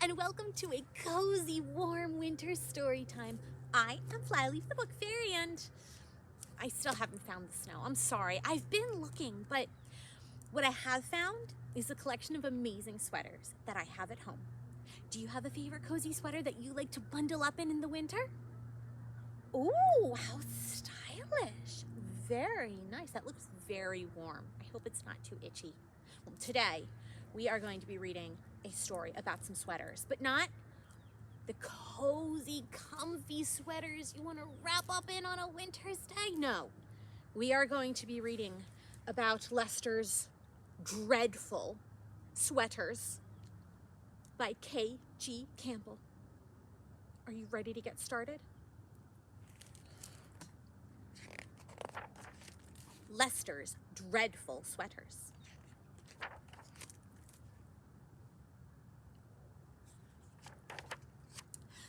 and welcome to a cozy, warm winter story time. I am Flyleaf the Book Fairy, and I still haven't found the snow. I'm sorry. I've been looking, but what I have found is a collection of amazing sweaters that I have at home. Do you have a favorite cozy sweater that you like to bundle up in the winter? Ooh, how stylish. Very nice. That looks very warm. I hope it's not too itchy. Well, today we are going to be reading a story about some sweaters, but not the cozy, comfy sweaters you want to wrap up in on a winter's day. No, we are going to be reading about Lester's dreadful sweaters by K.G. Campbell. Are you ready to get started? Lester's dreadful sweaters.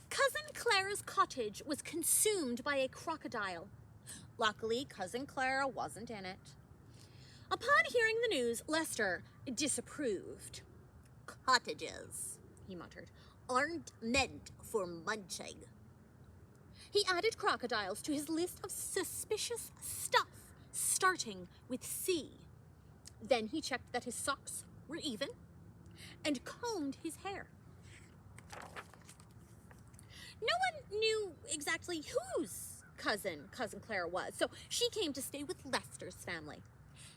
Cousin Clara's cottage was consumed by a crocodile. Luckily, Cousin Clara wasn't in it. Upon hearing the news, Lester disapproved. "Cottages," he muttered, "aren't meant for munching." He added crocodiles to his list of suspicious stuff, starting with C. Then he checked that his socks were even and combed his hair. No one knew exactly whose Cousin Clara was, so she came to stay with Lester's family.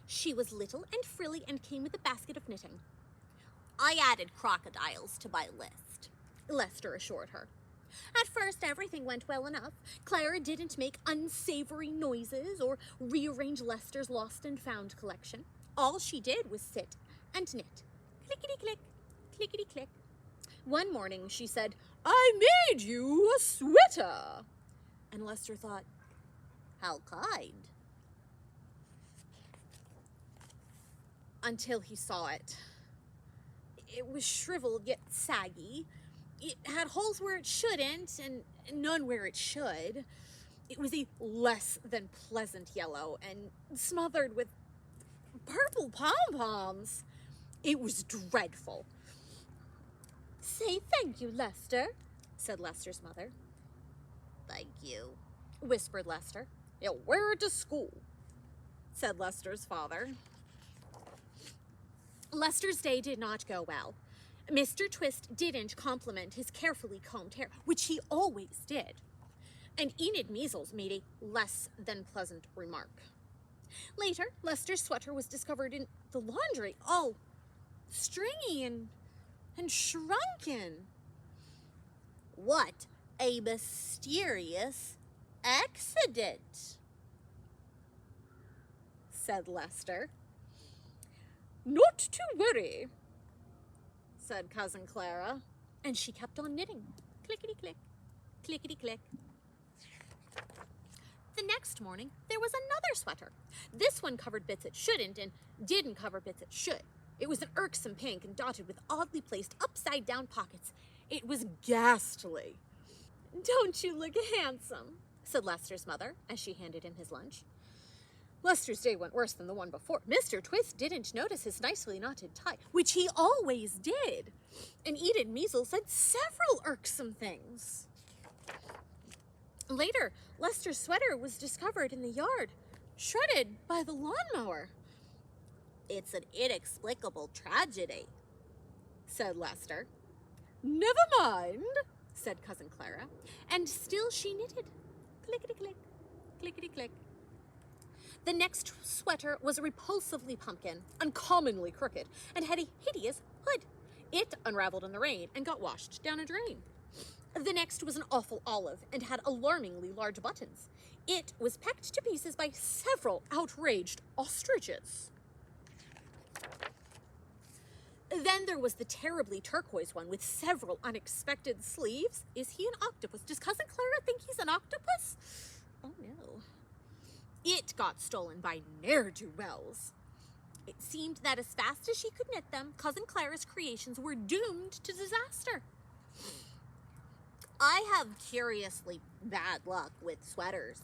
She was little and frilly and came with a basket of knitting. "I added crocodiles to my list," Lester assured her. At first, everything went well enough. Clara didn't make unsavory noises or rearrange Lester's lost and found collection. All she did was sit and knit. Clickety-click, clickety-click. One morning, she said, "I made you a sweater." And Lester thought, how kind. Until he saw it. It was shriveled yet saggy. It had holes where it shouldn't and none where it should. It was a less than pleasant yellow and smothered with purple pom-poms. It was dreadful. "Say thank you, Lester," said Lester's mother. "Thank you," whispered Lester. "You'll wear it to school," said Lester's father. Lester's day did not go well. Mr. Twist didn't compliment his carefully combed hair, which he always did. And Enid Measles made a less than pleasant remark. Later, Lester's sweater was discovered in the laundry, all stringy and shrunken. "What a mysterious accident," said Lester. "Not to worry," said Cousin Clara, and she kept on knitting. Clickety-click, clickety-click. The next morning, there was another sweater. This one covered bits it shouldn't and didn't cover bits it should. It was an irksome pink and dotted with oddly placed upside-down pockets. It was ghastly. "Don't you look handsome?" said Lester's mother as she handed him his lunch. Lester's day went worse than the one before. Mr. Twist didn't notice his nicely knotted tie, which he always did. And Enid Measles said several irksome things. Later, Lester's sweater was discovered in the yard, shredded by the lawnmower. "It's an inexplicable tragedy," said Lester. "Never mind," said Cousin Clara, and still she knitted. Clickety-click, clickety-click. The next sweater was repulsively pumpkin, uncommonly crooked, and had a hideous hood. It unraveled in the rain and got washed down a drain. The next was an awful olive and had alarmingly large buttons. It was pecked to pieces by several outraged ostriches. Then there was the terribly turquoise one with several unexpected sleeves. Is he an octopus? Does Cousin Clara think he's an octopus? Oh no. It got stolen by ne'er-do-wells. It seemed that as fast as she could knit them, Cousin Clara's creations were doomed to disaster. "I have curiously bad luck with sweaters,"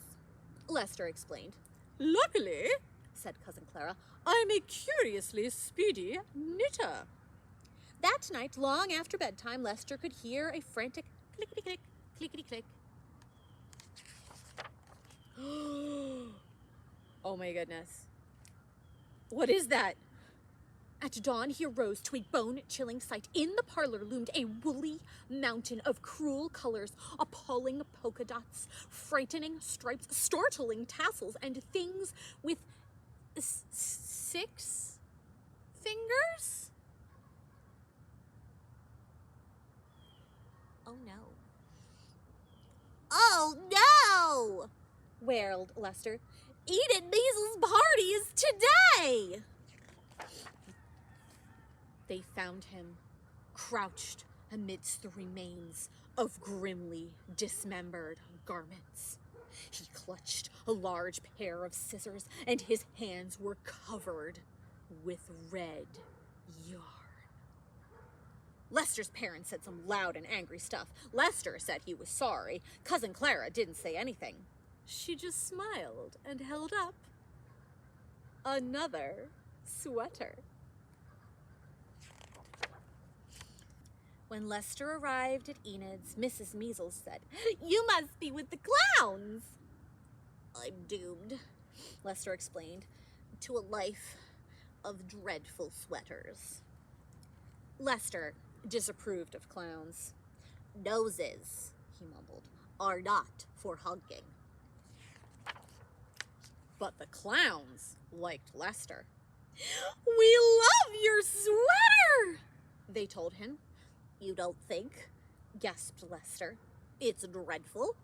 Lester explained. "Luckily," said Cousin Clara, "I'm a curiously speedy knitter." That night, long after bedtime, Lester could hear a frantic clickety-click, clickety-click. Oh my goodness. What is that? At dawn, he arose to a bone-chilling sight. In the parlor loomed a woolly mountain of cruel colors, appalling polka dots, frightening stripes, startling tassels, and things with 6 fingers? Oh no. Oh no! Wailed Lester. Enid Measles' party is today! They found him, crouched amidst the remains of grimly dismembered garments. He clutched a large pair of scissors, and his hands were covered with red yarn. Lester's parents said some loud and angry stuff. Lester said he was sorry. Cousin Clara didn't say anything. She just smiled and held up another sweater. When Lester arrived at Enid's, Mrs. Measles said, "You must be with the clowns." "I'm doomed," Lester explained, "to a life of dreadful sweaters." Lester disapproved of clowns. "Noses," he mumbled, "are not for hunking." But the clowns liked Lester. "We love your sweater," they told him. "You don't think?" gasped Lester. "It's dreadful."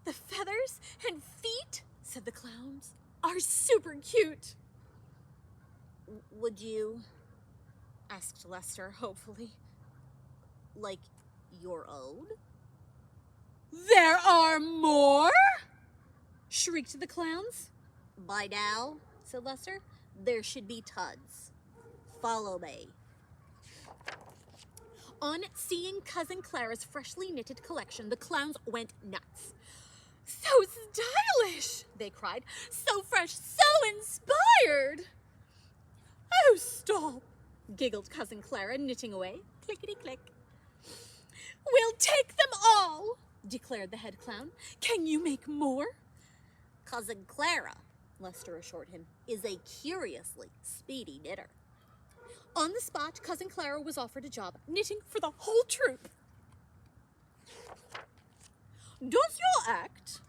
"The feathers and feet," said the clowns, "are super cute." "Would you," asked Lester hopefully, "like your own?" "There are more?" shrieked the clowns. "By now," said Lester, "there should be tons. Follow me." On seeing Cousin Clara's freshly knitted collection, the clowns went nuts. "So stylish!" they cried. "So fresh, so inspired!" "Oh, stop!" giggled Cousin Clara, knitting away. Clickety-click. "We'll take them all!" declared the head clown. "Can you make more?" "Cousin Clara," Lester assured him, "is a curiously speedy knitter." On the spot, Cousin Clara was offered a job, knitting for the whole troop. "Does your act,"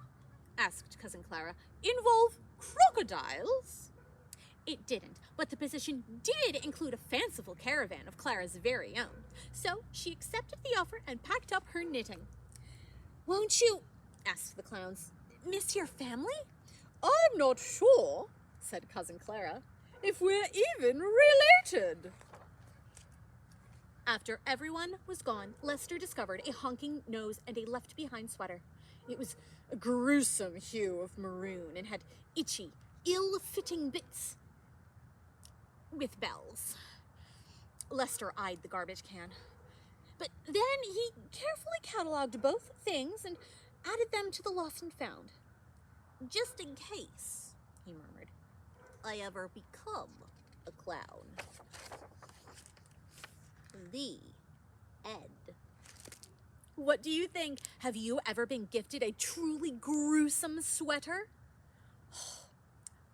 asked Cousin Clara, "involve crocodiles?" It didn't, but the position did include a fanciful caravan of Clara's very own. So she accepted the offer and packed up her knitting. "Won't you," asked the clowns, "miss your family?" "I'm not sure," said Cousin Clara, "if we're even related." After everyone was gone, Lester discovered a honking nose and a left-behind sweater. It was a gruesome hue of maroon and had itchy, ill-fitting bits with bells. Lester eyed the garbage can. But then he carefully cataloged both things and added them to the lost and found. "Just in case," he murmured, "I ever become a clown." The end. What do you think? Have you ever been gifted a truly gruesome sweater?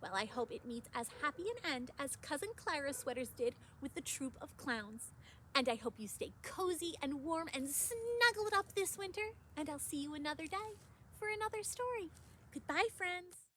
Well, I hope it meets as happy an end as Cousin Clara's sweaters did with the troop of clowns. And I hope you stay cozy and warm and snuggled up this winter. And I'll see you another day for another story. Goodbye, friends.